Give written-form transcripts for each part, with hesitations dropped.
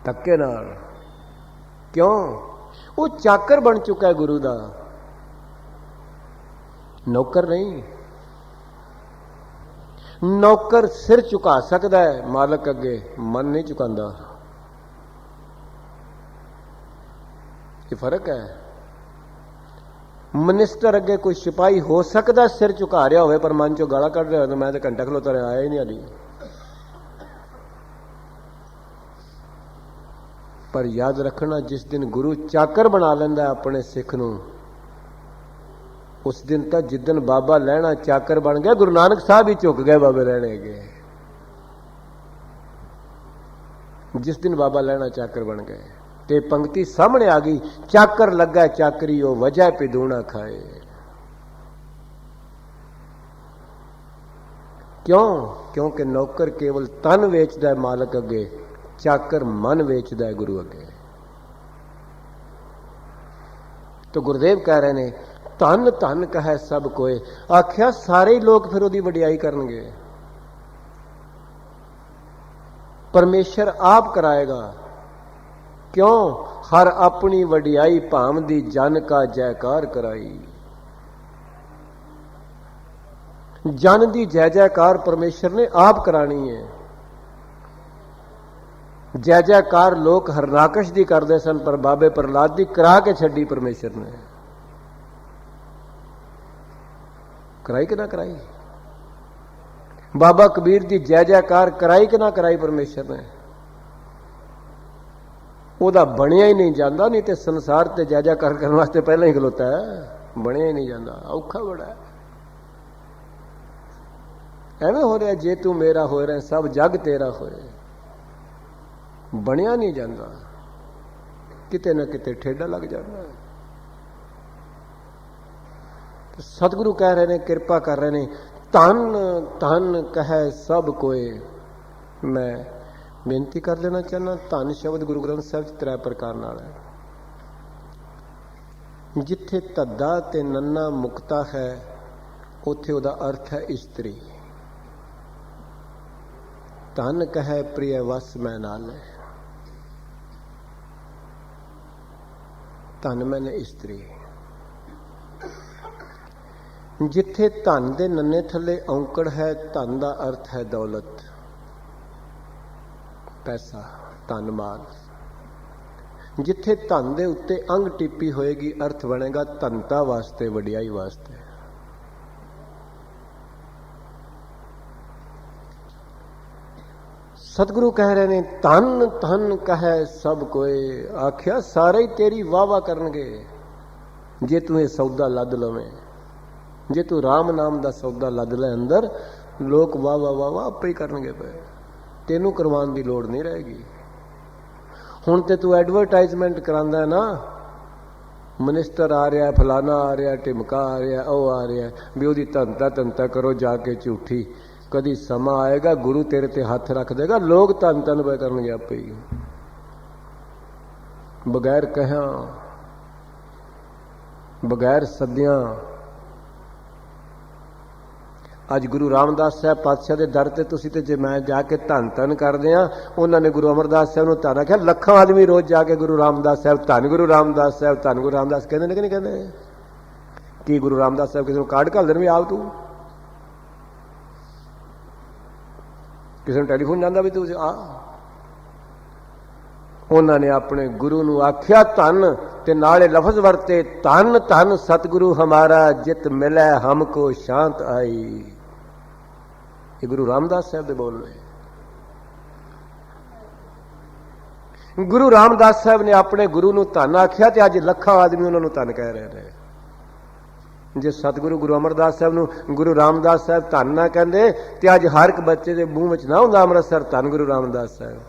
धक्के नाल। क्यों? वो चाकर बन चुका है गुरु दा, नौकर नहीं। नौकर सिर झुका सकता है मालक अगे, मन नहीं झुकांदा। ये फर्क है। मिनिस्टर अगे कोई सिपाही हो सकता सिर झुका रहा हो, पर मन चो गाला कढ़ रहा हो तो मैं तो घंटा खलोता रहा, आया ही नहीं हाली। पर याद रखना, जिस दिन गुरु चाकर बना लेंदा अपने सिख नूं, उस दिन तक जिदन बाबा लहना चाकर बन गया, गुरु नानक साहब ही झुक गए बाबे लहने के। जिस दिन बाबा लहना चाकर बन गए ते पंक्ति सामने आ गई, चाकर लगा चाकरी ओ वजह पे दूना खाए। क्यों? क्योंकि नौकर केवल तन वेचदा है मालक अगे, चाकर मन वेचदा है गुरु अगे। तो गुरुदेव कह रहे ने धन धन कहे सब कोई। आख्या सारे ही लोग फिर उसकी वडियाई करनगे। परमेश्वर आप कराएगा। क्यों? हर अपनी वडियाई भाम दी जन का जयकार कराई। जन दी जय जयकार परमेश्वर ने आप करानी है। जय जयकार लोग हरनाकश दी करते सन, पर बाबे प्रहलाद दी करा के छड्डी परमेश्वर ने। कराई कि ना कराई? बाबा कबीर दी जय जयकार कराई कि ना कराई परमेश्वर ने? ਉਹਦਾ ਬਣਿਆ ही नहीं जाता, नहीं तो संसार ते जय जयकार करने वास्ते पहले ही खलोता है, बनया ही नहीं जाता, औखा बड़ा है। एवं हो रहा जे तू मेरा हो रहा सब जग तेरा होए, बनया नहीं जाता, किते ना किते ठेडा लग जाता है। तो सतगुरु कह रहे ने, कृपा कर रहे ने, धन धन कहे सब कोई। मैं बेनती कर लेना चाहना, धन शब्द गुरु ग्रंथ साहब च 3 प्रकार नाल है। जिथे धद्दा ते नन्ना मुक्ता है, उथे उहदा अर्थ है इस्त्री। धन कहे प्रिय वस मैं नाल, धन मैंने इस्त्री। जिथे धन दे नन्ने थले औंकड़ है, धन दा अर्थ है दौलत, पैसा, धन माल। जिथे धन दे उत्ते अंग टिप्पी होएगी, अर्थ बनेगा धनता वास्ते, वडियाई वास्ते। सतगुरु कह रहे ने, धन धन कहे सब कोई। आख्या सारे ही तेरी वाह वाह करनगे जे तू ये सौदा लद लवें। जे तू राम नाम दा सौदा लद ले अंदर, लोग वाह वाह वाह वाह आपे ही करनगे पे, तेनू करवाने की लोड़ नहीं रहेगी। हुण ते तू एडवरटाइजमेंट करांदा है ना, मिनिस्टर आ रहा, फलाना आ रहा, टिमका आ रहा, ओ आ रहा, भी उसकी धनता धनता करो जाके झूठी। कदी समा आएगा गुरु तेरे ते हाथ रख देगा, लोग धन धन पे करनगे आपे ही, बगैर कहा, बगैर सदियां। अज गुरु रामदास साहब पातशाह के दर ते तुसीं ते जे मैं जाके धन धन करदे आ, उन्होंने गुरु अमरदास साहब नूं धन आख्या। लखां आदमी रोज जाके गुरु रामदास साहब, धन गुरु रामदास साहब, धन गुरु रामदास कहते हैं कि नहीं कहते? कि गुरु रामदास साहब किसी को कार्ड घल देन भी आओ, तू किसी टेलीफोन जाता भी तू आ। उन्होंने अपने गुरु नूं आख्या धन, ते नाले लफज वरते, धन धन सतगुरु हमारा, जित मिले हमको शांत आई। ये गुरु रामदास साहब दे बोल रहे। गुरु रामदास साहब ने अपने गुरु नूं धन आख्या, ते अज लखां आदमी उन्होंने धन कह रहे हैं। जे सतगुरु गुरु अमरदास साहब नूं गुरु रामदास साहब धन ना कहंदे, ते अज हर एक बच्चे के मूँह विच ना हुंदा अमृतसर धन गुरु रामदास साहब।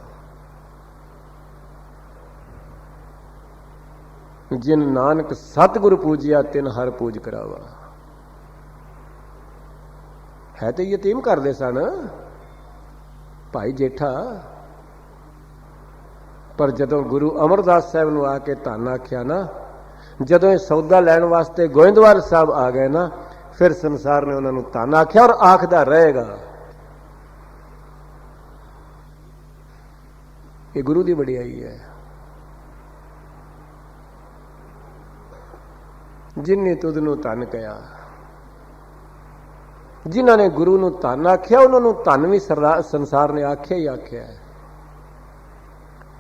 जिन नानक सतगुरु पूजिया, तिन हर पूज करावा। है तो यतीम करते सन भाई जेठा, पर जदों गुरु अमरदास साहब नूं आके धन आख्या ना, जदों सौदा लैण वास्ते गोइंदवाल साहब आ गए ना, फिर संसार ने उन्होंने धन आख्या और आखदा रहेगा। ये गुरु की वडियाई है। जिन्हें तुद नूं धन कहा, जिन्होंने गुरु नूं धन आख्या उन्होंने धन भी संसार ने आख्या ही आख्या है।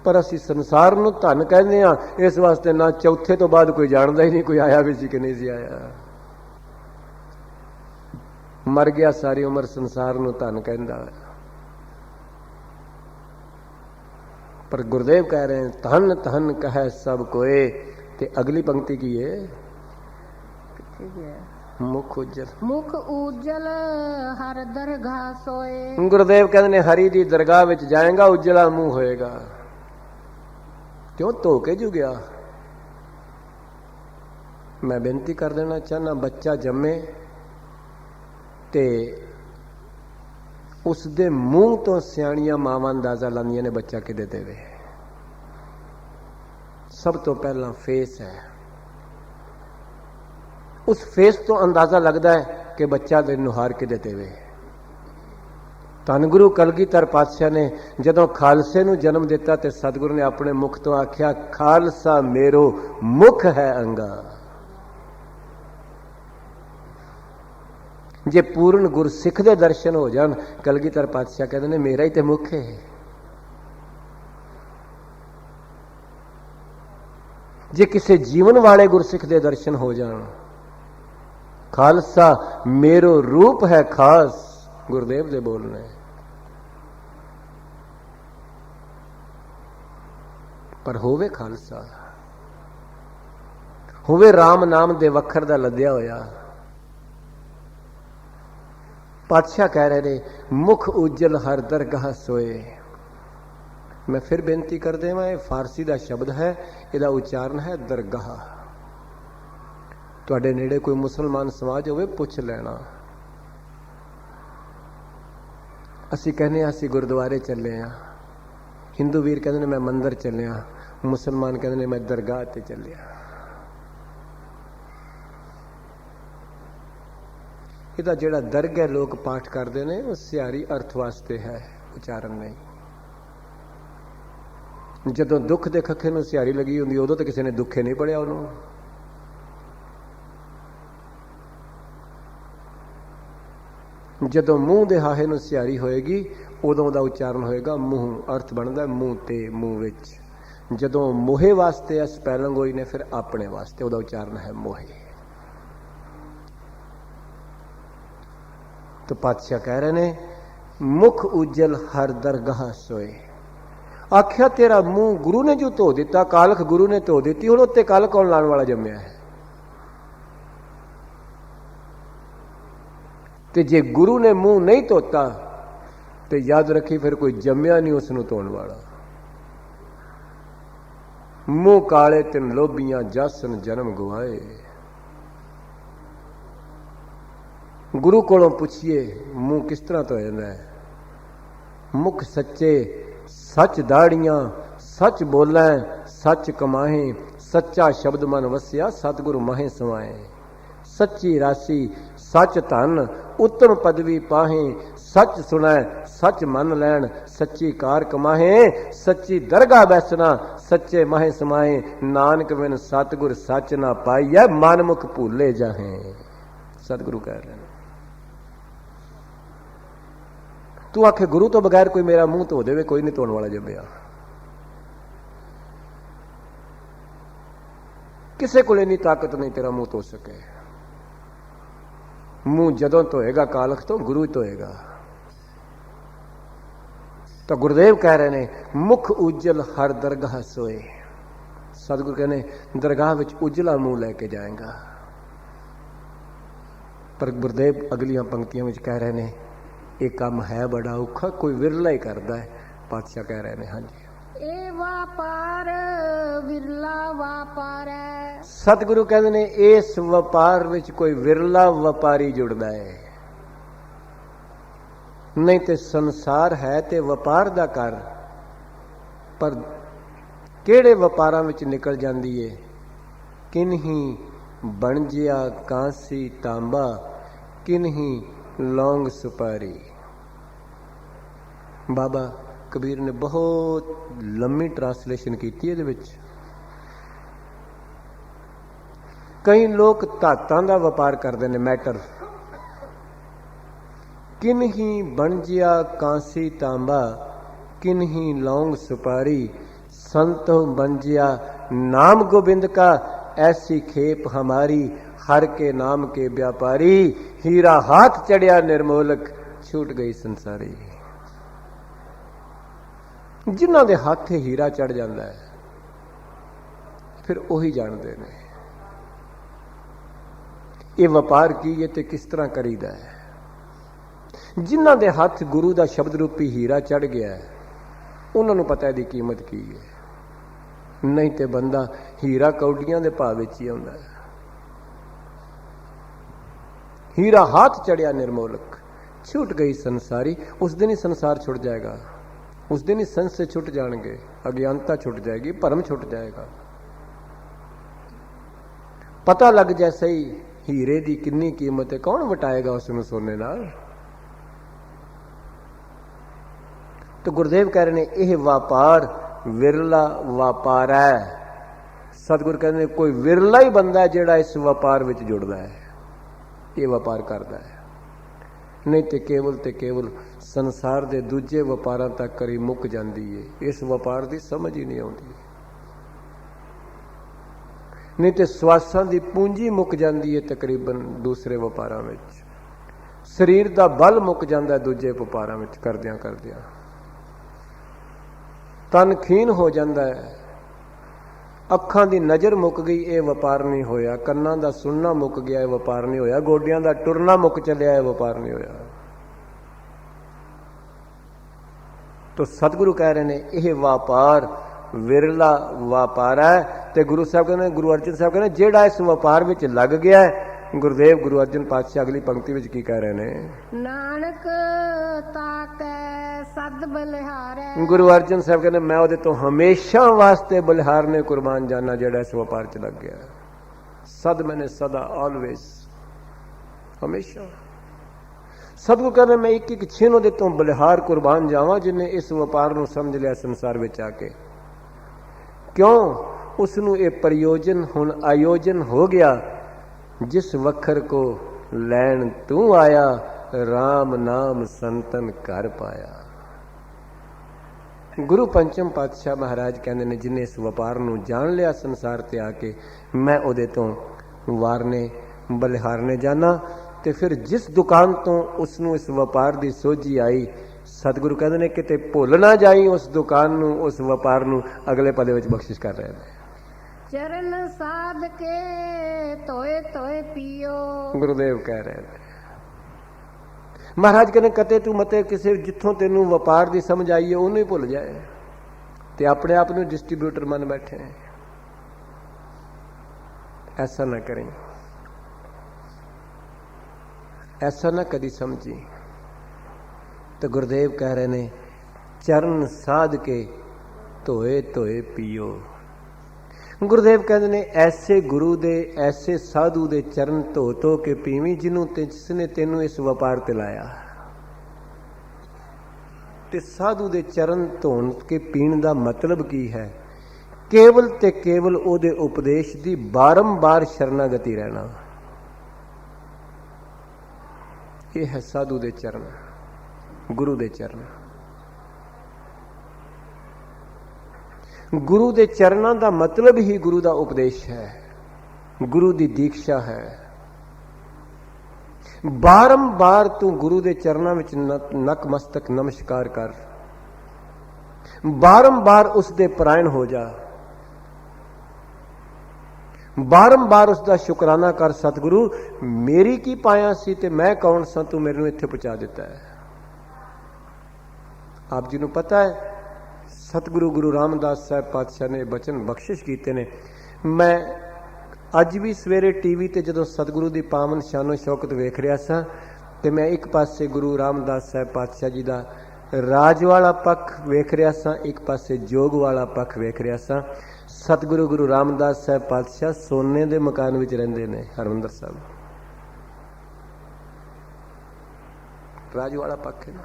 पर असी संसार नूं धन कहते हैं, इस वास्ते ना चौथे तो बाद कोई जानता ही नहीं कोई आया भी सी कि नहीं सी आया। मर गया सारी उम्र संसार नूं धन कहंदा है। पर गुरुदेव कह रहे हैं धन धन कहे सब कोए। ते अगली पंक्ति की है मुख उज्जल, मुख उज्जल हर दरगाह सोए। गुरुदेव कहते ने हरि दी दरगाह विच जाएगा उज्जला मुंह होएगा। क्यों धो के जू गया। मैं बेनती कर देना चाहना, बच्चा जम्मे ते उसदे मूंह तो सियाणियां मावां अंदाजा लांदियां ने बच्चा किदे देवे। सब तो पहला फेस है, उस फेस तो अंदाजा लगता है कि बच्चा दे नुहार किदे देवे। धन गुरु कलगीधर पातशाह ने जदों खालसे नूं जन्म दिता ते सतगुरु ने अपने मुख तो आख्या खालसा मेरो मुख है अंगा। जे पूर्ण गुरसिख दे दर्शन हो जान, कलगीधर पातशाह कहते ने मेरा ही ते मुख है। जे किसी जीवन वाले गुरसिख दे दर्शन हो जान, खालसा मेरो रूप है खास, गुरुदेव दे बोलने। पर होवे खालसा, होवे राम नाम दे वखर दा लद्या होया। पातशाह कह रहे ने मुख उज्जल हर दरगाह सोए। मैं फिर बेनती कर देवां, ये फारसी का शब्द है, इसका उच्चारण है दरगाह। तुहाडे नेड़े कोई मुसलमान समाज होवे पुछ लेना। असी कहने असी गुरुद्वारे चले हाँ, हिंदू वीर कहते मैं मंदिर चले हाँ, मुसलमान कहते मैं दरगाह ते चले। ਇਹਦਾ ਜਿਹੜਾ ਦਰਗਾਹ ਲੋਕ ਪਾਠ ਕਰਦੇ ਨੇ ਉਹ ਸਿਹਾਰੀ ਅਰਥ ਵਾਸਤੇ ਹੈ, ਉਚਾਰਨ ਨਹੀਂ। ਜਦੋਂ ਦੁੱਖ ਦੇ ਖੱਖੇ ਨੂੰ ਸਿਹਾਰੀ ਲੱਗੀ ਹੁੰਦੀ ਉਦੋਂ ਤਾਂ ਕਿਸੇ ਨੇ ਦੁੱਖੇ ਨਹੀਂ ਪੜਿਆ ਉਹਨੂੰ। ਜਦੋਂ ਮੂੰਹ ਦੇ ਹਾਹੇ ਨੂੰ ਸਿਹਾਰੀ ਹੋਏਗੀ ਉਦੋਂ ਦਾ ਉਚਾਰਨ ਹੋਏਗਾ ਮੂੰਹ, ਅਰਥ ਬਣਦਾ ਮੂੰਹ ਤੇ ਮੂੰਹ ਵਿੱਚ। ਜਦੋਂ ਮੋਹੇ ਵਾਸਤੇ ਸਪੈਲਿੰਗ ਹੋਈ ਨੇ ਫਿਰ ਆਪਣੇ ਵਾਸਤੇ ਉਹਦਾ ਉਚਾਰਨ ਹੈ ਮੋਹੇ। तो पातशाह कह रहे ने मुख उज्जल हर दरगाह सोए। आख्या तेरा मुंह गुरु ने जो धो दिता, कालख गुरु ने धो दी, हुण उत्ते कल कौन लाने वाला जम्मिया है। ते जे गुरु ने मुंह नहीं धोता तो याद रखी फिर कोई जम्मिया नहीं उसनूं धोण वाला। मुंह काले तिन लोभियां जसन जन्म गवाए। गुरु कोलों पूछिए मुंह किस तरह तो जाता है। मुख सच्चे सच दाड़ियां, सच बोलै सच कमाहे, सच्चा शब्द मन वसिया सतगुरु माहे समाए। सच्ची राशि सच धन उत्तम पदवी पाहे, सच सुनै सच मन लैन सच्ची कार कमाहे। सच्ची दरगाह बैसना सच्चे माहे समाए, नानक बिन सतगुर सच ना पाइए मन मुख भूले जाहे। सतगुरु कह रहे हैं। तू आखे गुरु तो बगैर कोई मेरा मुंह धो देवे, कोई नहीं धोने वाला जम्मिया। किसे को इन्नी ताकत नहीं तेरा मुंह धो सके। मुंह जदों धोएगा कालख तो गुरु ही धोएगा। तो गुरुदेव कह रहे ने मुख उज्जल हर दरगाह सोए। सतगुरु कहने दरगाह विच उज्जला मुंह लेके जाएगा। पर गुरुदेव अगलियां पंक्तियों में कह रहे ने ये काम है बड़ा औखा, कोई विरला ही करता है। पातशाह कह रहे हैं हाँ जी ए व्यापार विरला व्यापार है। सतगुरु कहते ने इस व्यापार विच कोई विरला व्यापारी जुड़ता है, नहीं तो संसार है ते व्यापार दा कर। पर केड़े व्यापारां विच निकल जांदी है। किन्ही बनजिया कांसी तांबा, किन्ही लौंग सुपारी। बाबा ਕਬੀਰ ਨੇ ਬਹੁਤ ਲੰਮੀ ਟਰਾਂਸਲੇਸ਼ਨ ਕੀਤੀ ਇਹਦੇ ਵਿੱਚ। ਕਈ ਲੋਕ ਧਾਤਾਂ ਦਾ ਵਪਾਰ ਕਰਦੇ ਨੇ, ਮੈਟਰ। ਕਿਨਹੀ ਬਣਜਿਆ ਕਾਂਸੀ ਤਾਂਬਾ, किन्हीं लौंग सुपारी, संतो बंजिया नाम गोविंद का, ऐसी खेप हमारी, हर के नाम के व्यापारी, हीरा हाथ चढ़िया निर्मोलक, छूट गई संसारी। जिन्हां दे हाथ हीरा चढ़ जाता है फिर उही जानते ने ये व्यापार की है ते किस तरह करीदा है। जिन्हां दे हाथ गुरु दा शब्द रूपी हीरा चढ़ गया है उन्होंने पता है कीमत की है, नहीं तो बंदा हीरा कौडियां दे भाव विच ही आउंदा है। हीरा हाथ चढ़िया निर्मोलक, छूट गई संसारी। उस दिन ही संसार छुट जाएगा, उस दिन ही संस से छुट जाएंगे, अज्ञानता छुट जाएगी, भरम छुट जाएगा। पता लग जैसे ही हीरे की कितनी कीमत है, कौन वटाएगा उसनूं सोने नाल। तो गुरुदेव कह रहे हैं यह व्यापार विरला व्यापार है। सतगुरु कहते हैं कोई विरला ही बंदा है जिहड़ा इस व्यापार विच जुड़दा है, ये व्यापार करता है। नहीं तो केवल संसार के दूजे व्यापारां तक करी मुक जाती है, इस व्यापार की समझ ही नहीं आती। नहीं तो स्वासां की पूंजी मुक जाती है तकरीबन दूसरे व्यापारां विच, शरीर का बल मुक जाता है दूजे व्यापारां विच करदियां करदियां, तन खीन हो जाता है, अखां की नज़र मुक गई, ये व्यापार नहीं होया, कन्नां दा सुनना मुक गया, ये व्यापार नहीं होया, गोडियां दा टुरना मुक चलिया, ये व्यापार नहीं होया। तो सतगुरु कह रहे हैं यह व्यापार विरला व्यापार है। तो गुरु साहब कहते, गुरु अर्जन साहब कहते जेड़ा इस व्यापार विच लग गया है, गुरुदेव गुरु अर्जन पातशाह अगली पंक्ति विच की कह रहे हैं, नानक ताकै सद बलिहारै। गुरु अर्जन साहब कहते मैं उहदे तो हमेशा वास्ते बलिहारने कुर्बान जाना जेड़ा इस व्यापार च लग गया। सद मैंने सदा, ऑलवेज, हमेशा। सतगुरु कहते मैं एक एक छिन उहदे तो बलिहार कुर्बान जावां जिन्हें इस व्यापार नूं समझ लिया संसार विच आके। क्यों? उसनूं ये प्रयोजन हुण आयोजन हो गया, जिस वखर को लैन तू आया, राम नाम संतन कर पाया। गुरु पंचम पातशाह महाराज कहते हैं जिन्हें इस व्यापार नूं जान लिया संसार ते आके, मैं उहदे तो वारने बलिहारने जाना। तो फिर जिस दुकान तो उसनूं इस व्यापार की सोझी आई, सतगुरु कहते हैं किते भुल ना जाई उस दुकान नूं, उस व्यापार नूं। अगले पदे विच बख्शिश कर रहे हैं, चरण साध के तोए तोए पियो। गुरुदेव कह रहे हैं महाराज कहने कते तू मते किसी जिथों तेनू व्यापार की समझ आई है उन्हें ही भुल जाए ते अपने आप को डिस्ट्रीब्यूटर मन बैठे हैं। ऐसा ना करें, ऐसा ना कदी समझी। तो गुरुदेव कह रहे ने चरण साध के धोए धोए पियो। गुरुदेव कहते ने ऐसे गुरु दे, ऐसे साधु दे चरण धो धो के पीवी जिसने तेनू इस व्यापार ते लाया। ते साधु दे चरण धोन के पीण दा मतलब की है? केवल ते केवल ओदे उपदेश दी बारंबार शरणागति रहना। यह है साधु दे चरण, गुरु दे चरण। गुरु दे चरणों का मतलब ही गुरु का उपदेश है, गुरु की दीक्षा है। बारंबार तू गुरु के चरणों में नकमस्तक नमस्कार कर, बारंबार उसके परायण हो जा, बारंबार उसका शुकराना कर। सतगुरु मेरी की पाया सी ते मैं कौन सा, तू मेरे इत्थे पहुंचा दिता है। आप जी को पता है सतगुरु गुरु रामदास साहब पातशाह ने बचन बख्शिश किए ने। मैं अज भी सवेरे टीवी ते जदों सतगुरु की पावन शानो शौकत वेख रहा सा ते मैं एक पासे गुरु रामदास साहब पातशाह जी का राज वाला पक्ष वेख रहा सा, एक पासे जोग वाला पक्ष वेख रहा सा। सतगुरु गुरु रामदास साहब पातशाह सोने के मकान विच रहिंदे ने, हरमंदर साहब राज वाला पक्ष है ना।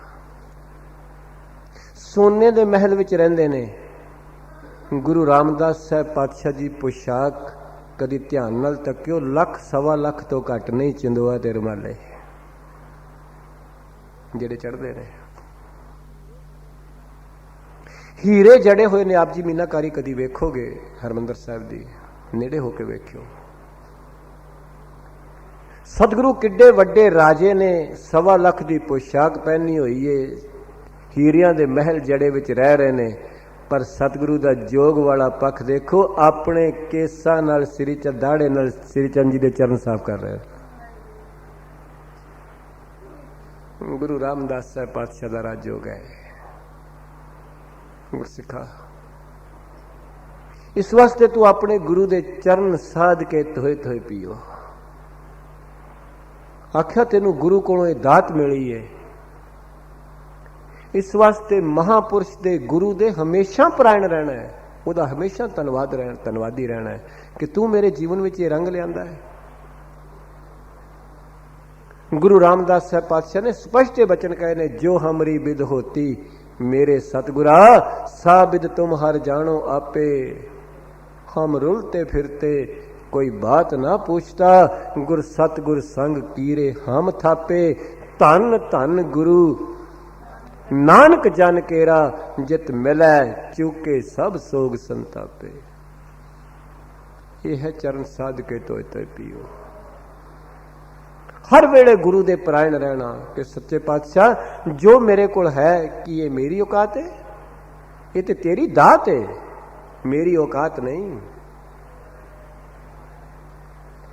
ਸੋਨੇ ਦੇ ਮਹਿਲ ਵਿੱਚ ਰਹਿੰਦੇ ਨੇ। ਗੁਰੂ ਰਾਮਦਾਸ ਸਾਹਿਬ ਪਾਤਸ਼ਾਹ ਜੀ ਪੁਸ਼ਾਕ ਕਦੀ ਧਿਆਨ ਨਾਲ ਤੱਕਿਓ, 1 ਸਵਾ ਲੱਖ ਤੋਂ ਘੱਟ ਨਹੀਂ ਚੰਦੋਆ ਤੇ ਰੁਮਾਲੇ ਜਿਹੜੇ ਚੜ੍ਹਦੇ ਨੇ। ਹੀਰੇ ਜੜੇ ਹੋਏ ਨੇ। ਆਪ ਜੀ ਮੀਨਾਕਾਰੀ ਕਦੀ ਵੇਖੋਗੇ ਹਰਮੰਦਰ ਸਾਹਿਬ ਦੀ, ਨੇੜੇ ਹੋ ਕੇ ਵੇਖਿਓ। ਸਤਿਗੁਰੂ ਕਿੱਡੇ ਵੱਡੇ ਰਾਜੇ ਨੇ, 1.25 ਲੱਖ ਦੀ ਪੋਸ਼ਾਕ ਪਹਿਨੀ ਹੋਈ ਏ, ਹੀਰਿਆਂ ਦੇ ਮਹਿਲ ਜੜੇ ਵਿੱਚ ਰਹਿ ਰਹੇ ਨੇ। ਪਰ ਸਤਿਗੁਰੂ ਦਾ ਜੋਗ ਵਾਲਾ ਪੱਖ ਦੇਖੋ, ਆਪਣੇ ਕੇਸਾਂ ਨਾਲ ਸ੍ਰੀ ਦਾੜੇ ਨਾਲ ਸ੍ਰੀ ਚੰਦ ਜੀ ਦੇ ਚਰਨ ਸਾਫ਼ ਕਰ ਰਹੇ। ਗੁਰੂ ਰਾਮਦਾਸ ਸਾਹਿਬ ਪਾਤਸ਼ਾਹ ਦਾ ਰਾਜਯੋਗ ਹੈ। ਗੁਰਸਿੱਖਾ, ਇਸ ਵਾਸਤੇ ਤੂੰ ਆਪਣੇ ਗੁਰੂ ਦੇ ਚਰਨ ਸਾਧ ਕੇ ਧੋਏ ਧੋਏ ਪੀਓ। ਆਖਿਆ ਤੈਨੂੰ ਗੁਰੂ ਕੋਲੋਂ ਇਹ ਦਾਤ ਮਿਲੀ ਹੈ। ਇਸ ਵਾਸਤੇ ਮਹਾਪੁਰਸ਼ ਦੇ ਗੁਰੂ ਦੇ ਹਮੇਸ਼ਾ ਪ੍ਰਾਣ ਰਹਿਣਾ ਹੈ, ਉਹਦਾ ਹਮੇਸ਼ਾ ਧੰਨਵਾਦੀ ਰਹਿਣਾ ਹੈ ਕਿ ਤੂੰ ਮੇਰੇ ਜੀਵਨ ਵਿੱਚ ਇਹ ਰੰਗ ਲਿਆਂਦਾ ਹੈ। ਗੁਰੂ ਰਾਮਦਾਸ ਸਾਹਿਬ ਪਾਤਸ਼ਾਹ ਨੇ ਸਪਸ਼ਟ ਬਚਨ ਕਹੇ ਨੇ, ਜੋ ਹਮਰੀ ਬਿਦ ਹੋਤੀ ਮੇਰੇ ਸਤਿਗੁਰਾ ਸਾਬਿਦ ਤੁਮ ਹਰ ਜਾਣੋ ਆਪੇ, ਹਮ ਰੁਲਤੇ ਫਿਰਤੇ ਕੋਈ ਬਾਤ ਨਾ ਪੁੱਛਤਾ, ਗੁਰ ਸਤਿਗੁਰ ਸੰਗ ਕੀਰੇ ਹਮ ਥਾਪੇ, ਧੰਨ ਧੰਨ ਗੁਰੂ ਨਾਨਕ ਜਨ ਕੇਰਾ, ਜਿਤ ਮਿਲੈ ਚੁਕੇ ਸਭ ਸੋਗ ਸੰਤਾਪੇ। ਇਹ ਹੈ ਚਰਨ ਸਾਧ ਕੇ ਤੋਏ ਤੋਏ ਪੀਓ। ਹਰ ਵੇਲੇ ਗੁਰੂ ਦੇ ਪਰਾਇਣ ਰਹਿਣਾ ਕਿ ਸੱਚੇ ਪਾਤਸ਼ਾਹ ਜੋ ਮੇਰੇ ਕੋਲ ਹੈ, ਕੀ ਇਹ ਮੇਰੀ ਔਕਾਤ ਹੈ? ਇਹ ਤੇ ਤੇਰੀ ਦਾਤ ਹੈ, ਮੇਰੀ ਔਕਾਤ ਨਹੀਂ।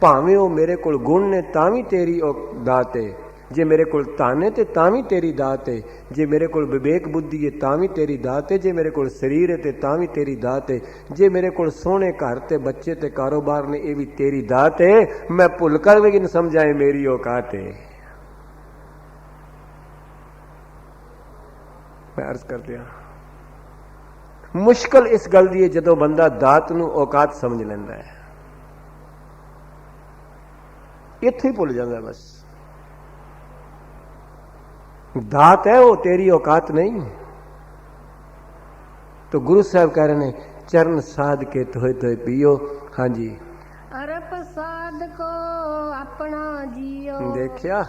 ਭਾਵੇਂ ਉਹ ਮੇਰੇ ਕੋਲ ਗੁਣ ਨੇ ਤਾਂ ਵੀ ਤੇਰੀ ਦਾਤ ਹੈ, ਜੇ ਮੇਰੇ ਕੋਲ ਧਨ ਹੈ ਤੇ ਤਾਂ ਵੀ ਤੇਰੀ ਦਾਤ ਹੈ, ਜੇ ਮੇਰੇ ਕੋਲ ਵਿਵੇਕ ਬੁੱਧੀ ਹੈ ਤਾਂ ਵੀ ਤੇਰੀ ਦਾਤ ਹੈ, ਜੇ ਮੇਰੇ ਕੋਲ ਸਰੀਰ ਹੈ ਤੇ ਤਾਂ ਵੀ ਤੇਰੀ ਦਾਤ ਹੈ, ਜੇ ਮੇਰੇ ਕੋਲ ਸੋਹਣੇ ਘਰ ਤੇ ਬੱਚੇ ਤੇ ਕਾਰੋਬਾਰ ਨੇ ਇਹ ਵੀ ਤੇਰੀ ਦਾਤ ਹੈ। ਮੈਂ ਭੁੱਲ ਕਰ ਵੀ ਨਾ ਸਮਝਾਏ ਮੇਰੀ ਔਕਾਤ ਹੈ। ਮੈਂ ਅਰਜ਼ ਕਰਦੇ ਹਾਂ, ਮੁਸ਼ਕਲ ਇਸ ਗੱਲ ਦੀ ਹੈ ਜਦੋਂ ਬੰਦਾ ਦਾਤ ਨੂੰ ਔਕਾਤ ਸਮਝ ਲੈਂਦਾ ਹੈ, ਇੱਥੇ ਹੀ ਭੁੱਲ ਜਾਂਦਾ। ਬਸ ਦਾਤ है वो, तेरी औकात नहीं। तो गुरु साहब कह रहे हैं, चरण साध के धोए धोए पियो। हाँ जी, अरप साध को अपना जियो। देखिया,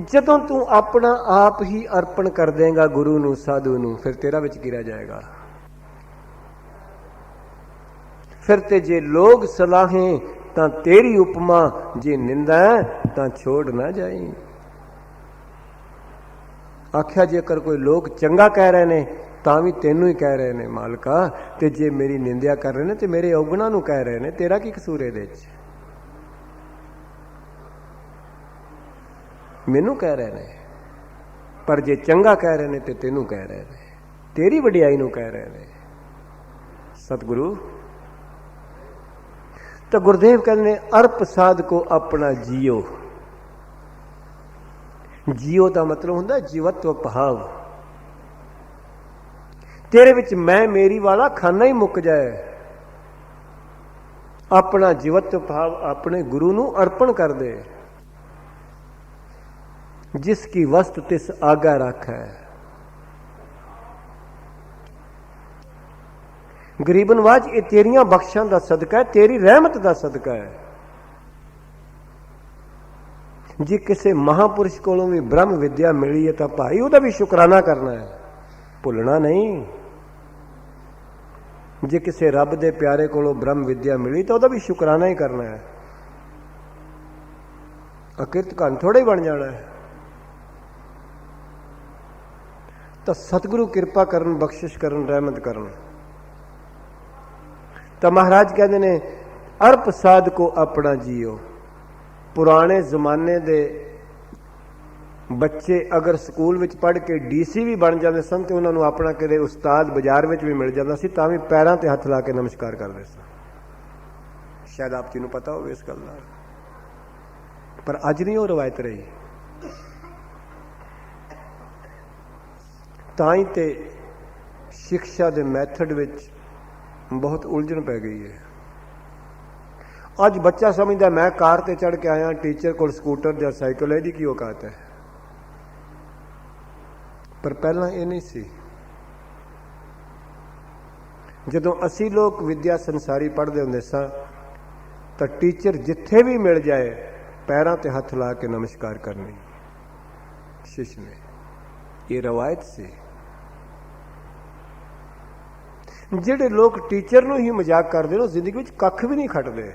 ਜਦੋਂ ਤੂੰ ਆਪਣਾ ਆਪ ਹੀ ਅਰਪਣ ਕਰ ਦੇਗਾ ਗੁਰੂ ਨੂੰ, ਸਾਧੂ ਨੂੰ, ਫਿਰ ਤੇਰਾ ਵਿੱਚ ਕੀ ਰਹਿ ਜਾਏਗਾ? ਫਿਰ ਤੇ ਜੇ ਲੋਗ ਸਲਾਹੇ ਤਾਂ ਤੇਰੀ ਉਪਮਾ, ਜੇ ਨਿੰਦਾ ਤਾਂ ਛੋੜ ਨਾ ਜਾਈ। ਆਖਿਆ ਜੇਕਰ ਕੋਈ ਲੋਕ ਚੰਗਾ ਕਹਿ ਰਹੇ ਨੇ ਤਾਂ ਵੀ ਤੈਨੂੰ ਹੀ ਕਹਿ ਰਹੇ ਨੇ ਮਾਲਕਾ, ਤੇ ਜੇ ਮੇਰੀ ਨਿੰਦਿਆ ਕਰ ਰਹੇ ਨੇ ਤੇ ਮੇਰੇ ਔਗਣਾ ਨੂੰ ਕਹਿ ਰਹੇ ਨੇ, ਤੇਰਾ ਕੀ ਕਸੂਰ ਇਹਦੇ ਵਿੱਚ? ਮੈਨੂੰ ਕਹਿ ਰਹੇ ਨੇ, ਪਰ ਜੇ ਚੰਗਾ ਕਹਿ ਰਹੇ ਨੇ ਤੇ ਤੈਨੂੰ ਕਹਿ ਰਹੇ ਨੇ, ਤੇਰੀ ਵਡਿਆਈ ਨੂੰ ਕਹਿ ਰਹੇ ਨੇ। ਸਤਿਗੁਰੂ ਤਾਂ ਗੁਰਦੇਵ ਕਹਿੰਦੇ ਨੇ, ਅਰਪ ਸਾਧ ਕੋ ਆਪਣਾ ਜੀਓ। ਜੀਓ ਦਾ ਮਤਲਬ ਹੁੰਦਾ ਜੀਵਤਵ ਭਾਵ। ਤੇਰੇ ਵਿੱਚ ਮੈਂ ਮੇਰੀ ਵਾਲਾ ਖਾਨਾ ਹੀ ਮੁੱਕ ਜਾਏ। ਆਪਣਾ ਜੀਵਤਵ ਭਾਵ ਆਪਣੇ ਗੁਰੂ ਨੂੰ ਅਰਪਣ ਕਰ ਦੇ। ਜਿਸ ਕੀ ਵਸਤ ਤਿਸ ਆਗਾ ਰੱਖੈ। ਗਰੀਬ ਨਵਾਜ, ਇਹ ਤੇਰੀਆਂ ਬਖਸ਼ਾਂ ਦਾ ਸਦਕਾ ਹੈ, ਤੇਰੀ ਰਹਿਮਤ ਦਾ ਸਦਕਾ ਹੈ। ਜੇ ਕਿਸੇ ਮਹਾਪੁਰਸ਼ ਕੋਲੋਂ ਵੀ ਬ੍ਰਹਮ ਵਿਦਿਆ ਮਿਲੀ ਹੈ ਤਾਂ ਭਾਈ ਉਹਦਾ ਵੀ ਸ਼ੁਕਰਾਨਾ ਕਰਨਾ ਹੈ, ਭੁੱਲਣਾ ਨਹੀਂ। ਜੇ ਕਿਸੇ ਰੱਬ ਦੇ ਪਿਆਰੇ ਕੋਲੋਂ ਬ੍ਰਹਮ ਵਿਦਿਆ ਮਿਲੀ ਤਾਂ ਉਹਦਾ ਵੀ ਸ਼ੁਕਰਾਨਾ ਹੀ ਕਰਨਾ ਹੈ। ਅਕਿਰਤ ਘਨ ਥੋੜਾ ਹੀ ਬਣ ਜਾਣਾ ਹੈ। ਤਾਂ ਸਤਿਗੁਰੂ ਕਿਰਪਾ ਕਰਨ, ਬਖਸ਼ਿਸ਼ ਕਰਨ, ਰਹਿਮਤ ਕਰਨ। ਤਾਂ ਮਹਾਰਾਜ ਕਹਿੰਦੇ ਨੇ, ਅਰਪ ਸਾਧ ਕੋ ਆਪਣਾ ਜੀਓ। ਪੁਰਾਣੇ ਜ਼ਮਾਨੇ ਦੇ ਬੱਚੇ ਅਗਰ ਸਕੂਲ ਵਿੱਚ ਪੜ੍ਹ ਕੇ ਡੀਸੀ ਵੀ ਬਣ ਜਾਂਦੇ ਸਨ ਤੇ ਉਹਨਾਂ ਨੂੰ ਆਪਣਾ ਕਿਤੇ ਉਸਤਾਦ ਬਾਜ਼ਾਰ ਵਿੱਚ ਵੀ ਮਿਲ ਜਾਂਦਾ ਸੀ ਤਾਂ ਵੀ ਪੈਰਾਂ ਤੇ ਹੱਥ ਲਾ ਕੇ ਨਮਸਕਾਰ ਕਰਦੇ ਸਨ। ਸ਼ਾਇਦ ਆਪ ਜੀ ਨੂੰ ਪਤਾ ਹੋਵੇ ਇਸ ਗੱਲ ਦਾ, ਪਰ ਅੱਜ ਨਹੀਂ ਉਹ ਰਵਾਇਤ ਰਹੀ। ਤਾਂ ਹੀ ਤੇ ਸਿੱਖਿਆ ਦੇ ਮੈਥਡ ਵਿੱਚ ਬਹੁਤ ਉਲਝਣ ਪੈ ਗਈ ਹੈ। ਅੱਜ ਬੱਚਾ ਸਮਝਦਾ ਮੈਂ ਕਾਰ ਤੇ ਚੜ੍ਹ ਕੇ ਆਇਆ, ਟੀਚਰ ਕੋਲ ਸਕੂਟਰ ਜਾਂ ਸਾਈਕਲ, ਇਹਦੀ ਕੀ ਔਕਾਤ ਹੈ। ਪਰ ਪਹਿਲਾਂ ਇਹ ਨਹੀਂ ਸੀ। ਜਦੋਂ ਅਸੀਂ ਲੋਕ ਵਿਦਿਆ ਸੰਸਾਰੀ ਪੜ੍ਹਦੇ ਹੁੰਦੇ ਸਾਂ ਤਾਂ ਟੀਚਰ ਜਿੱਥੇ ਵੀ ਮਿਲ ਜਾਏ ਪੈਰਾਂ ਤੇ ਹੱਥ ਲਾ ਕੇ ਨਮਸਕਾਰ ਕਰਨੀ शिष्य ने, ये रवायत से। ਜਿਹੜੇ ਲੋਕ ਟੀਚਰ ਨੂੰ ਹੀ ਮਜ਼ਾਕ ਕਰਦੇ ਨੇ ਉਹ ਜ਼ਿੰਦਗੀ ਵਿੱਚ ਕੱਖ ਵੀ ਨਹੀਂ ਖੱਟਦੇ,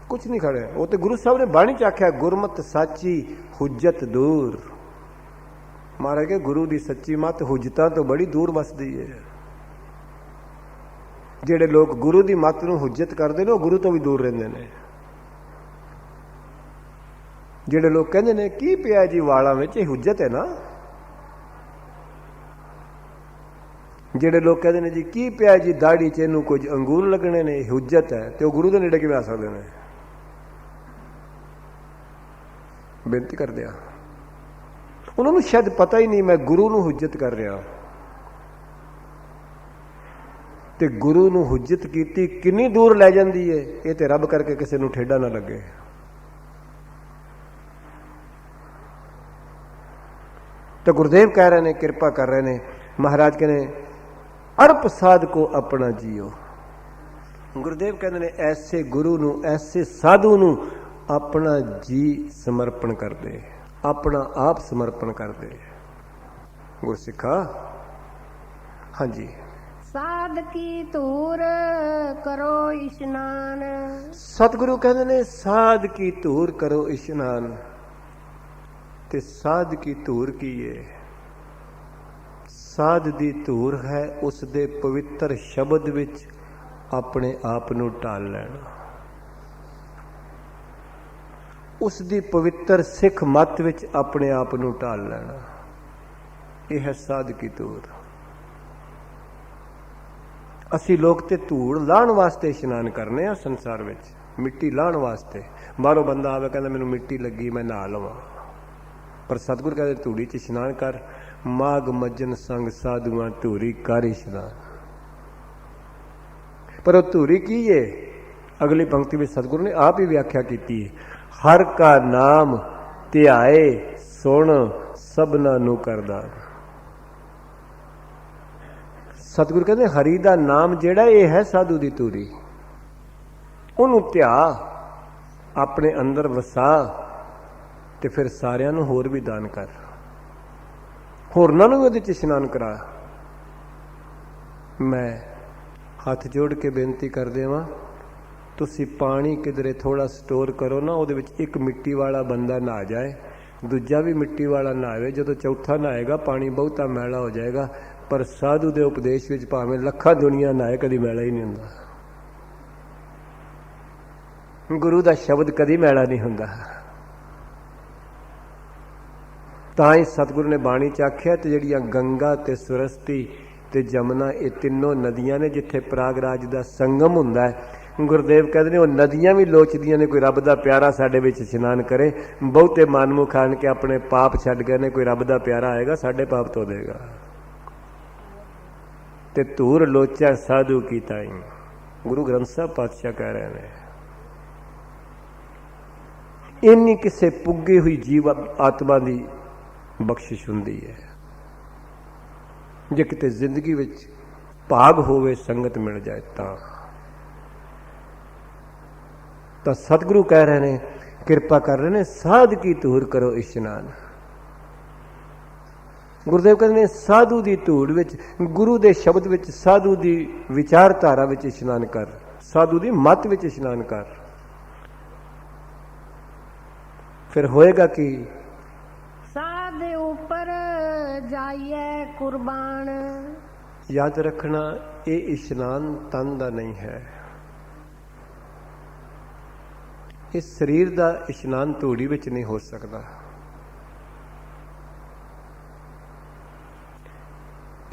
ਕੁਝ ਨਹੀਂ ਖੜੇ। ਉਹ ਤੇ ਗੁਰੂ ਸਾਹਿਬ ਨੇ ਬਾਣੀ ਚ ਆਖਿਆ ਗੁਰਮਤ ਸਾਚੀ ਹੁਜਤ ਦੂਰ। ਮਹਾਰਾਜ ਕੇ ਗੁਰੂ ਦੀ ਸੱਚੀ ਮੱਤ ਹੁਜਤਾਂ ਤੋਂ ਬੜੀ ਦੂਰ ਵਸਦੀ ਹੈ। ਜਿਹੜੇ ਲੋਕ ਗੁਰੂ ਦੀ ਮੱਤ ਨੂੰ ਹੁਜਤ ਕਰਦੇ ਨੇ ਉਹ ਗੁਰੂ ਤੋਂ ਵੀ ਦੂਰ ਰਹਿੰਦੇ ਨੇ। ਜਿਹੜੇ ਲੋਕ ਕਹਿੰਦੇ ਨੇ ਕੀ ਪਿਆ ਜੀ ਵਾਲਾਂ ਵਿੱਚ, ਇਹ ਹੁਜਤ ਹੈ ਨਾ। ਜਿਹੜੇ ਲੋਕ ਕਹਿੰਦੇ ਨੇ ਜੀ ਕੀ ਪਿਆ ਜੀ ਦਾੜੀ 'ਚ, ਇਹਨੂੰ ਕੁਝ ਅੰਗੂਰ ਲੱਗਣੇ ਨੇ, ਇਹ ਹੁਜਤ ਹੈ, ਤੇ ਉਹ ਗੁਰੂ ਦੇ ਨੇੜੇ ਕਿਵੇਂ ਆ ਸਕਦੇ ਨੇ? ਬੇਨਤੀ ਕਰਦੇ ਆ, ਉਹਨਾਂ ਨੂੰ ਸ਼ਾਇਦ ਪਤਾ ਹੀ ਨਹੀਂ ਮੈਂ ਗੁਰੂ ਨੂੰ ਹੁਜਤ ਕਰ ਰਿਹਾ। ਤੇ ਗੁਰੂ ਨੂੰ ਹੁਜਤ ਕੀਤੀ ਕਿੰਨੀ ਦੂਰ ਲੈ ਜਾਂਦੀ ਹੈ, ਇਹ ਤੇ ਰੱਬ ਕਰਕੇ ਕਿਸੇ ਨੂੰ ਠੇਡਾ ਨਾ ਲੱਗੇ। तो गुरुदेव कह रहे ने, कृपा कर रहे ने, महाराज कहने अरप साध को अपना जियो। गुरुदेव कहते ने ऐसे गुरु नू, ऐसे साधु नू अपना जी समर्पण कर दे, अपना आप समर्पण कर दे। गुरसिखा हाँ जी। साध की धूर करो इशनान। सतगुरु कहते ने साध की धूर करो इशनान। ਤੇ ਸਾਧ ਕੀ ਧੂਰ ਕੀ ਹੈ? ਸਾਧ ਦੀ ਧੂਰ ਹੈ ਉਸ ਦੇ ਪਵਿੱਤਰ ਸ਼ਬਦ ਵਿੱਚ ਆਪਣੇ ਆਪ ਨੂੰ ਢਾਲ ਲੈਣਾ, ਉਸ ਦੀ ਪਵਿੱਤਰ ਸਿੱਖ ਮੱਤ ਵਿੱਚ ਆਪਣੇ ਆਪ ਨੂੰ ਢਾਲ ਲੈਣਾ। ਇਹ ਹੈ ਸਾਧ ਕੀ ਧੂਰ। ਅਸੀਂ ਲੋਕ ਤੇ ਧੂੜ ਲਾਹਣ ਵਾਸਤੇ ਇਸ਼ਨਾਨ ਕਰਨੇ ਆ ਸੰਸਾਰ ਵਿੱਚ, ਮਿੱਟੀ ਲਾਹਣ ਵਾਸਤੇ। ਬਾਹਰੋਂ ਬੰਦਾ ਆਵੇ ਕਹਿੰਦਾ ਮੈਨੂੰ ਮਿੱਟੀ ਲੱਗੀ ਮੈਂ ਨਹਾ ਲਵਾਂ, पर सतगुर कहते धूड़ी च इशनान कर। माघ मज्जन संग साधुआं धूरी कर इशनान। पर वो धूरी की है? अगली पंक्ति में सतगुरु ने आप ही व्याख्या की है, हर का नाम ध्याए सुन सबना नू करदा। सतगुरु कहते हरि दा नाम जेड़ा ये है साधु दी धूरी, उन्होंने ध्या अपने अंदर वसा ਤੇ ਫਿਰ ਸਾਰਿਆਂ ਨੂੰ ਹੋਰ ਵੀ ਦਾਨ ਕਰ, ਹੋਰਨਾਂ ਨੂੰ ਉਹਦੇ 'ਚ ਇਸ਼ਨਾਨ ਕਰਾ। ਮੈਂ ਹੱਥ ਜੋੜ ਕੇ ਬੇਨਤੀ ਕਰਦੇ ਹਾਂ, ਤੁਸੀਂ ਪਾਣੀ ਕਿਧਰੇ ਥੋੜਾ ਸਟੋਰ ਕਰੋ ਨਾ, ਉਹਦੇ ਵਿੱਚ ਇੱਕ ਮਿੱਟੀ ਵਾਲਾ ਬੰਦਾ ਨਹਾ ਜਾਏ, ਦੂਜਾ ਵੀ ਮਿੱਟੀ ਵਾਲਾ ਨਹਾਵੇ, ਜਦੋਂ ਚੌਥਾ ਨਹਾਏਗਾ ਪਾਣੀ ਬਹੁਤਾ ਮੈਲਾ ਹੋ ਜਾਏਗਾ। ਪਰ ਸਾਧੂ ਦੇ ਉਪਦੇਸ਼ ਵਿੱਚ ਭਾਵੇਂ ਲੱਖਾਂ ਦੁਨੀਆ ਨਹਾਏ ਕਦੀ ਮੈਲਾ ਹੀ ਨਹੀਂ ਹੁੰਦਾ। ਗੁਰੂ ਦਾ ਸ਼ਬਦ ਕਦੀ ਮੈਲਾ ਨਹੀਂ ਹੁੰਦਾ। ਤਾਂ ਹੀ ਸਤਿਗੁਰੂ ਨੇ ਬਾਣੀ ਚ ਆਖਿਆ ਤੇ ਜਿਹੜੀਆਂ ਗੰਗਾ ਤੇ ਸੁਰਸਤੀ ਤੇ ਜਮਨਾ ਇਹ ਤਿੰਨੋਂ ਨਦੀਆਂ ਨੇ ਜਿੱਥੇ ਪ੍ਰਾਗਰਾਜ ਦਾ ਸੰਗਮ ਹੁੰਦਾ ਹੈ। ਗੁਰਦੇਵ ਕਹਿੰਦੇ ਨੇ ਉਹ ਨਦੀਆਂ ਵੀ ਲੋਚਦੀਆਂ ਨੇ ਕੋਈ ਰੱਬ ਦਾ ਪਿਆਰਾ ਸਾਡੇ ਵਿੱਚ ਇਸ਼ਨਾਨ ਕਰੇ। ਬਹੁਤੇ ਮਨਮੁਖ ਆਣ ਕੇ ਆਪਣੇ ਪਾਪ ਛੱਡ ਗਏ ਨੇ, ਕੋਈ ਰੱਬ ਦਾ ਪਿਆਰਾ ਆਏਗਾ ਸਾਡੇ ਪਾਪ ਧੋ ਦੇਗਾ। ਤੇ ਧੂਰ ਲੋਚਾ ਸਾਧੂ ਕੀ ਤਾਈ, ਗੁਰੂ ਗ੍ਰੰਥ ਸਾਹਿਬ ਪਾਤਸ਼ਾਹ ਕਹਿ ਰਹੇ ਨੇ। ਇੰਨੀ ਕਿਸੇ ਪੁੱਗੀ ਹੋਈ ਜੀਵ ਆਤਮਾ ਦੀ ਬਖਸ਼ਿਸ਼ ਹੁੰਦੀ ਹੈ ਜੇ ਕਿਤੇ ਜ਼ਿੰਦਗੀ ਵਿੱਚ ਭਾਗ ਹੋਵੇ, ਸੰਗਤ ਮਿਲ ਜਾਏ ਤਾਂ ਸਤਿਗੁਰੂ ਕਹਿ ਰਹੇ ਨੇ, ਕਿਰਪਾ ਕਰ ਰਹੇ ਨੇ, ਸਾਧ ਕੀ ਧੂੜ ਕਰੋ ਇਸ਼ਨਾਨ। ਗੁਰਦੇਵ ਕਹਿੰਦੇ ਨੇ ਸਾਧੂ ਦੀ ਧੂੜ ਵਿੱਚ, ਗੁਰੂ ਦੇ ਸ਼ਬਦ ਵਿੱਚ, ਸਾਧੂ ਦੀ ਵਿਚਾਰਧਾਰਾ ਵਿੱਚ ਇਸ਼ਨਾਨ ਕਰ, ਸਾਧੂ ਦੀ ਮੱਤ ਵਿੱਚ ਇਸ਼ਨਾਨ ਕਰ। ਫਿਰ ਹੋਏਗਾ ਕਿ साध ऊपर जाइए कुर्बान। याद रखना ये इशनान तन का नहीं है, इस शरीर का इशनान धूड़ी विच नहीं हो सकता।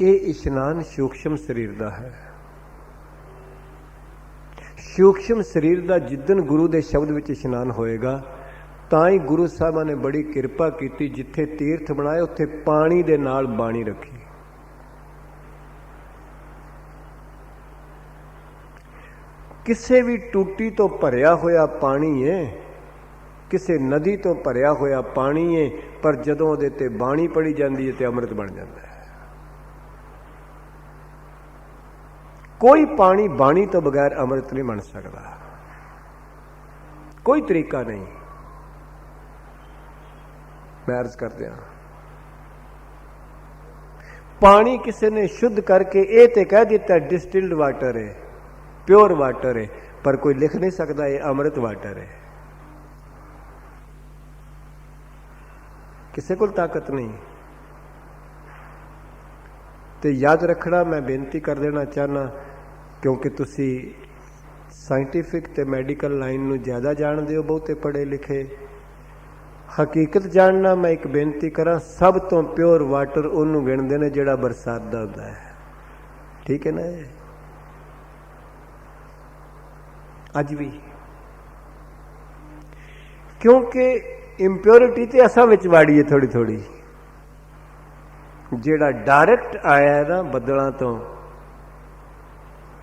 ये इशनान सूक्ष्म शरीर का है। सूक्ष्म शरीर का जिदन गुरु के शब्द विच इशनान होएगा ਤਾਂ ਹੀ ਗੁਰੂ ਸਾਹਿਬਾਂ ਨੇ ਬੜੀ ਕਿਰਪਾ ਕੀਤੀ, ਜਿੱਥੇ ਤੀਰਥ ਬਣਾਏ ਉੱਥੇ ਪਾਣੀ ਦੇ ਨਾਲ ਬਾਣੀ ਰੱਖੀ। ਕਿਸੇ ਵੀ ਟੂਟੀ ਤੋਂ ਭਰਿਆ ਹੋਇਆ ਪਾਣੀ ਹੈ, ਕਿਸੇ ਨਦੀ ਤੋਂ ਭਰਿਆ ਹੋਇਆ ਪਾਣੀ ਹੈ, ਪਰ ਜਦੋਂ ਉਹਦੇ ਤੇ ਬਾਣੀ ਪੜੀ ਜਾਂਦੀ ਹੈ ਤੇ ਅੰਮ੍ਰਿਤ ਬਣ ਜਾਂਦਾ ਹੈ। कोई पानी बाणी तो बगैर अमृत नहीं बन सकता, कोई तरीका नहीं। मैं अर्ज कर दिया, पानी किसी ने शुद्ध करके ये तो कह दिता डिस्टिल्ड वाटर है, प्योर वाटर है, पर कोई लिख नहीं सकता ये अमृत वाटर है। किसी को ताकत नहीं। तो याद रखना, मैं बेनती कर देना चाहना, क्योंकि तुसी साइंटिफिक ते मैडिकल लाइन नूं ज़्यादा जानते हो, बहुते पढ़े लिखे। हकीकत जानना, मैं एक बेनती करा, सब तो प्योर वाटर उन्होंने गिणदे ने जिहड़ा बरसात दा हुंदा है। ठीक है ना? अज भी क्योंकि इंप्योरिटी तो असां विच वाड़ी है थोड़ी थोड़ी, जिहड़ा डायरैक्ट आया है ना बदलों तो,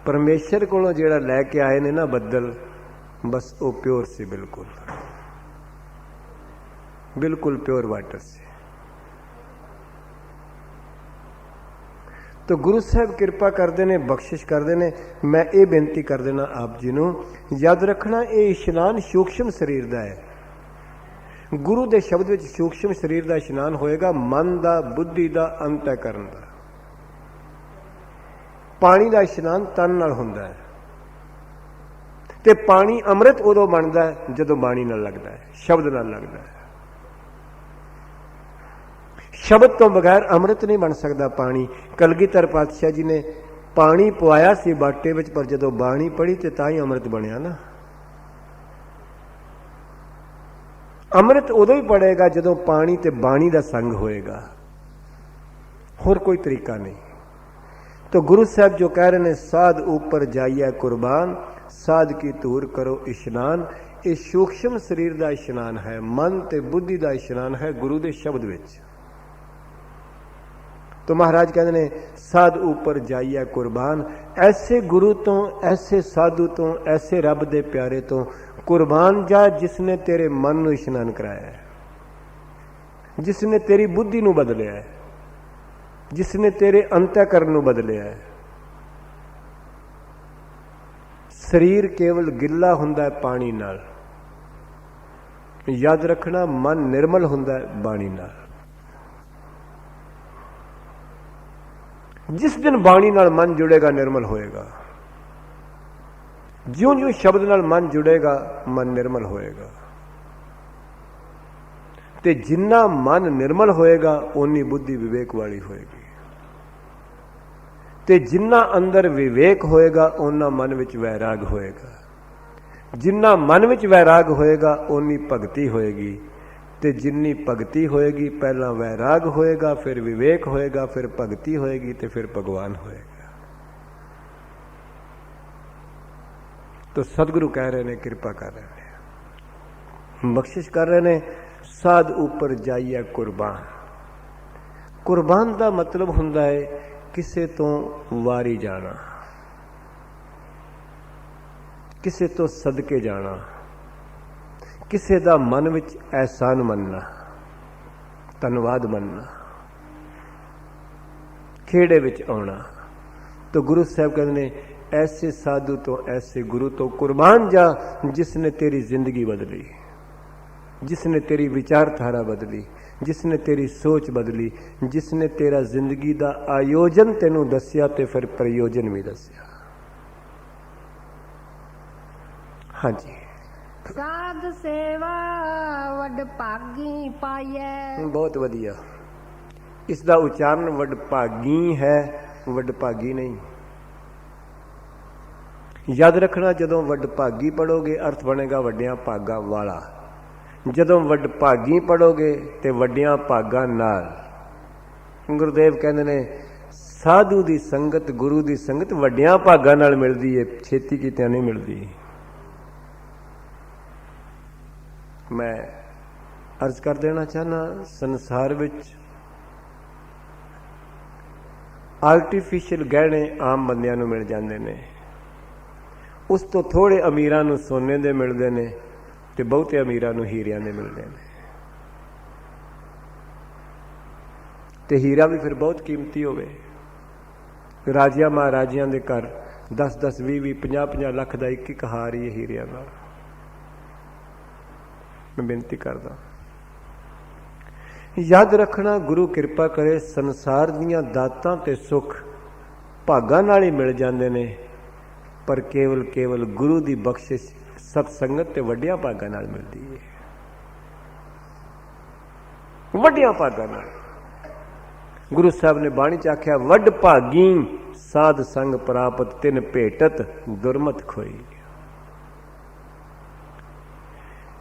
परमेश्वर कोलों जिहड़ा लैके आए ने ना बदल, बस वो प्योर से, बिल्कुल बिल्कुल प्योर वाटर से। तो गुरु साहब कृपा करते ने, बख्शिश करते ने। मैं ये बेनती कर देना आप जी नूं, याद रखना ये इशनान सूक्ष्म शरीर का है। गुरु के शब्द विच सूक्ष्म शरीर का इशनान होएगा, मन का, बुद्धि का, अंतःकरण का। पानी का इशनान तन नाल हुंदा है, ते पानी अमृत उदों बनता है जदों बाणी नाल लगता है, शब्द नाल लगता है। शब्द तो बगैर अमृत नहीं बन सकता पानी। कलगीधर पातशाह जी ने पानी पवाया सी बाटे विच, पर जदों बाणी पढ़ी तो तां ही अमृत बनया ना। अमृत उदों ही पड़ेगा जदों पानी ते बाणी दा संग होएगा, होर कोई तरीका नहीं। तो गुरु साहब जो कह रहे हैं, साध ऊपर जाइए कुर्बान, साध की धूर करो इशनान, ये सूक्ष्म शरीर का इशनान है, मन ते बुद्धि का इशनान है गुरु के शब्द विच। तो महाराज कहते हैं, साध ऊपर जाइए कुर्बान, ऐसे गुरु तो, ऐसे साधु तो, ऐसे रब दे प्यारे तो कुर्बान जा, जिसने तेरे मन नूं इशनान कराया है, जिसने तेरी बुद्धि नूं बदलिया है, जिसने तेरे अंतःकरण नूं बदलिया है। शरीर केवल गिला हुंदा है पानी नाल, याद रखना मन निर्मल हुंदा है बाणी नाल। जिस दिन बाणी नाल मन जुड़ेगा निर्मल होएगा, ज्यों ज्यों शब्द नाल मन जुड़ेगा मन निर्मल होएगा। ते जिन्ना मन निर्मल होएगा उन्नी बुद्धि विवेक वाली होएगी, ते जिन्ना अंदर विवेक होएगा उन्ना मन विच वैराग होएगा, जिन्ना मन विच वैराग होएगा उन्नी भगती होएगी, ते जिन्नी भगती होएगी पहला वैराग होएगा, फिर विवेक होएगा, फिर भगती होएगी, ते फिर भगवान होएगा। तो सदगुरु कह रहे ने, कृपा कर रहे ने, बख्शिश कर रहे ने, साध ऊपर जाइए कुर्बान। कुर्बान का मतलब हुंदा है किसे तो वारी जाना, किसे तो सदके जाना, किसे दा मन विच एहसान मनना, धन्नवाद मनना, खेड़े विच आउणा। तो गुरु साहब कहते ने, ऐसे साधु तो, ऐसे गुरु तो कुर्बान जा, जिसने तेरी जिंदगी बदली, जिसने तेरी विचारधारा बदली, जिसने तेरी सोच बदली, जिसने तेरा जिंदगी दा आयोजन तेनू दस्या ते फिर प्रयोजन भी दस्या। हाँ जी, साध सेवा वड भागी पाइए। बहुत वधिया। इसका उच्चारण वड भागी है, वड भागी नहीं। याद रखना, जदों वड भागी पढ़ोगे अर्थ बनेगा वड्डियां भागां वाला, जदों वड भागी पढ़ोगे तो वड्डियां भागां नाल। गुरुदेव कहते ने, साधु की संगत, गुरु की संगत वड्डियां भागां नाल मिलदी है, छेती कीतियां नहीं मिलदी। मैं अर्ज कर देना चाहना, संसार विच आर्टिफिशियल गहने आम बंदियां नूं मिल जांदे ने, उस तो थोड़े अमीरां नूं सोने दे मिलदे ने, ते बहुते अमीरां नूं हीरियां दे मिलदे ने। ते हीरा भी फिर बहुत कीमती होवे। राजियां महाराजियां दे घर 10-10 20-20 50-50 ਲੱਖ ਦਾ ਇੱਕ ਹਾਰ ਹੀ ਹੀਰਿਆਂ ਦਾ। ਮੈਂ ਬੇਨਤੀ ਕਰਦਾ, ਯਾਦ ਰੱਖਣਾ, ਗੁਰੂ ਕਿਰਪਾ ਕਰੇ, ਸੰਸਾਰ ਦੀਆਂ ਦਾਤਾਂ ਤੇ ਸੁੱਖ ਭਾਗਾਂ ਨਾਲ ਹੀ ਮਿਲ ਜਾਂਦੇ ਨੇ, ਪਰ ਕੇਵਲ ਗੁਰੂ ਦੀ ਬਖਸ਼ਿਸ਼ ਸਤ ਸੰਗਤ ਤੇ ਵੱਡਿਆਂ ਭਾਗਾਂ ਨਾਲ ਮਿਲਦੀ ਹੈ। ਵੱਡਿਆਂ ਭਾਗਾਂ ਨਾਲ। ਗੁਰੂ ਸਾਹਿਬ ਨੇ ਬਾਣੀ ਚ ਆਖਿਆ, ਵੱਡ ਭਾਗੀ ਸਾਧ ਸੰਗ ਪ੍ਰਾਪਤ ਤਿਨ ਭੇਟਤ ਦੁਰਮਤ ਖੋਈ।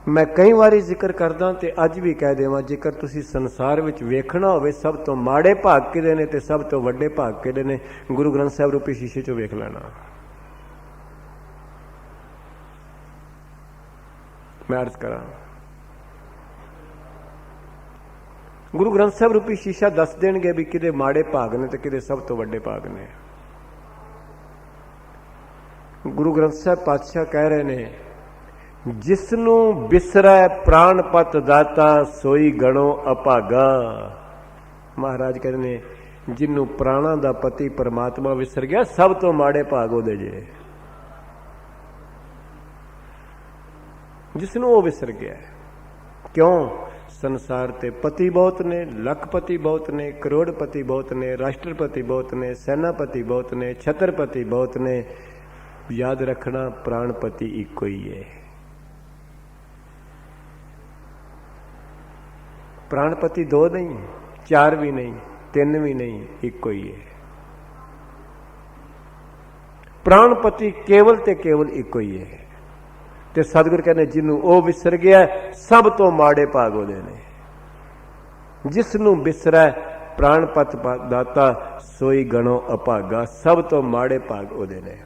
ਮੈਂ ਕਈ ਵਾਰੀ ਜ਼ਿਕਰ ਕਰਦਾ ਤੇ ਅੱਜ ਵੀ ਕਹਿ ਦੇਵਾਂ, ਜੇਕਰ ਤੁਸੀਂ ਸੰਸਾਰ ਵਿੱਚ ਵੇਖਣਾ ਹੋਵੇ ਸਭ ਤੋਂ ਮਾੜੇ ਭਾਗ ਕਿਹਦੇ ਨੇ ਤੇ ਸਭ ਤੋਂ ਵੱਡੇ ਭਾਗ ਕਿਹੜੇ ਨੇ, ਗੁਰੂ ਗ੍ਰੰਥ ਸਾਹਿਬ ਰੂਪੀ ਸ਼ੀਸ਼ੇ ਚੋਂ ਵੇਖ ਲੈਣਾ। ਮੈਂ ਅਰਜ਼ ਕਰਾਂ, ਗੁਰੂ ਗ੍ਰੰਥ ਸਾਹਿਬ ਰੂਪੀ ਸ਼ੀਸ਼ਾ ਦੱਸ ਦੇਣਗੇ ਵੀ ਕਿਹਦੇ ਮਾੜੇ ਭਾਗ ਨੇ ਤੇ ਕਿਹਦੇ ਸਭ ਤੋਂ ਵੱਡੇ ਭਾਗ ਨੇ। ਗੁਰੂ ਗ੍ਰੰਥ ਸਾਹਿਬ ਪਾਤਸ਼ਾਹ ਕਹਿ ਰਹੇ ਨੇ, ਜਿਸ ਨੂੰ ਬਿਸਰੈ ਪ੍ਰਾਣਪਤ ਦਾਤਾ ਸੋਈ ਗਣੋ ਅਭਾਗਾ। ਮਹਾਰਾਜ ਕਹਿੰਦੇ ਨੇ, ਜਿਹਨੂੰ ਪ੍ਰਾਣਾਂ ਦਾ ਪਤੀ ਪਰਮਾਤਮਾ ਵਿਸਰ ਗਿਆ, ਸਭ ਤੋਂ ਮਾੜੇ ਭਾਗ ਉਹਦੇ ਜੇ। ਜਿਸ ਨੂੰ ਉਹ ਵਿਸਰ ਗਿਆ। ਕਿਉਂ? ਸੰਸਾਰ ਤੇ ਪਤੀ ਬਹੁਤ ਨੇ, ਲੱਖਪਤੀ ਬਹੁਤ ਨੇ, ਕਰੋੜਪਤੀ ਬਹੁਤ ਨੇ, ਰਾਸ਼ਟਰਪਤੀ ਬਹੁਤ ਨੇ, ਸੈਨਾਪਤੀ ਬਹੁਤ ਨੇ, ਛਤਰਪਤੀ ਬਹੁਤ ਨੇ। ਯਾਦ ਰੱਖਣਾ, ਪ੍ਰਾਣਪਤੀ ਇੱਕੋ ਹੀ ਹੈ। ਪ੍ਰਾਣਪਤੀ ਦੋ ਨਹੀਂ, ਚਾਰ ਵੀ ਨਹੀਂ, ਤਿੰਨ ਵੀ ਨਹੀਂ, ਇੱਕੋ ਹੀ ਹੈ। ਪ੍ਰਾਣਪਤੀ ਕੇਵਲ ਤੇ ਕੇਵਲ ਇੱਕੋ ਹੀ ਹੈ। ਤੇ ਸਤਿਗੁਰ ਕਹਿੰਦੇ, ਜਿਹਨੂੰ ਉਹ ਵਿਸਰ ਗਿਆ, ਸਭ ਤੋਂ ਮਾੜੇ ਭਾਗ ਉਹਦੇ ਨੇ। ਜਿਸ ਨੂੰ ਵਿਸਰੈ ਪ੍ਰਾਣਪਤ ਦਾਤਾ ਸੋਈ ਗਣੋ ਅਭਾਗਾ। ਸਭ ਤੋਂ ਮਾੜੇ ਭਾਗ ਉਹਦੇ ਨੇ।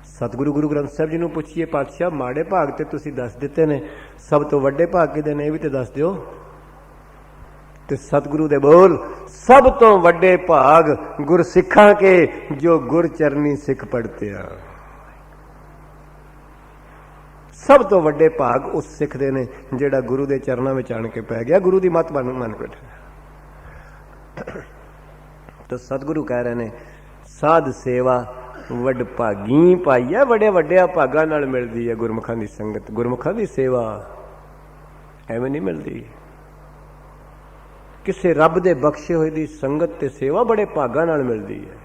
ਸਤਿਗੁਰੂ ਗੁਰੂ ਗ੍ਰੰਥ ਸਾਹਿਬ ਜੀ ਨੂੰ ਪੁੱਛੀਏ, ਪਾਤਸ਼ਾਹ ਮਾੜੇ ਭਾਗ ਤੇ ਤੁਸੀਂ ਦੱਸ ਦਿੱਤੇ ਨੇ, ਸਭ ਤੋਂ ਵੱਡੇ ਭਾਗ ਕਿਹਦੇ ਨੇ, ਇਹ ਵੀ ਤੇ ਦੱਸ ਦਿਓ। ਤੇ ਸਤਿਗੁਰੂ ਦੇ ਬੋਲ, ਸਭ ਤੋਂ ਵੱਡੇ ਭਾਗ ਗੁਰਸਿੱਖਾਂ ਕੇ ਜੋ ਗੁਰ ਚਰਨੀ ਸਿੱਖ ਪੜਤੇ ਆ। ਸਭ ਤੋਂ ਵੱਡੇ ਭਾਗ ਉਸ ਸਿੱਖ ਦੇ ਨੇ ਜਿਹੜਾ ਗੁਰੂ ਦੇ ਚਰਨਾਂ ਵਿੱਚ ਆਣ ਕੇ ਪੈ ਗਿਆ, ਗੁਰੂ ਦੀ ਮੱਤ ਮੰਨ ਬੈਠਾ। ਤਾਂ ਸਤਿਗੁਰੂ ਕਹਿ ਰਹੇ ਨੇ, ਸਾਧ ਸੇਵਾ ਵੱਡ ਭਾਗੀ ਪਾਈਆ। ਵੱਡੇ ਵੱਡਿਆਂ ਭਾਗਾਂ ਨਾਲ ਮਿਲਦੀ ਹੈ ਗੁਰਮੁਖਾਂ ਦੀ ਸੰਗਤ, ਗੁਰਮੁਖਾਂ ਦੀ ਸੇਵਾ। ਐਵੇਂ ਨਹੀਂ ਮਿਲਦੀ। ਕਿਸੇ ਰੱਬ ਦੇ ਬਖਸ਼ੇ ਹੋਏ ਦੀ ਸੰਗਤ ਤੇ ਸੇਵਾ ਬੜੇ ਭਾਗਾਂ ਨਾਲ ਮਿਲਦੀ ਹੈ।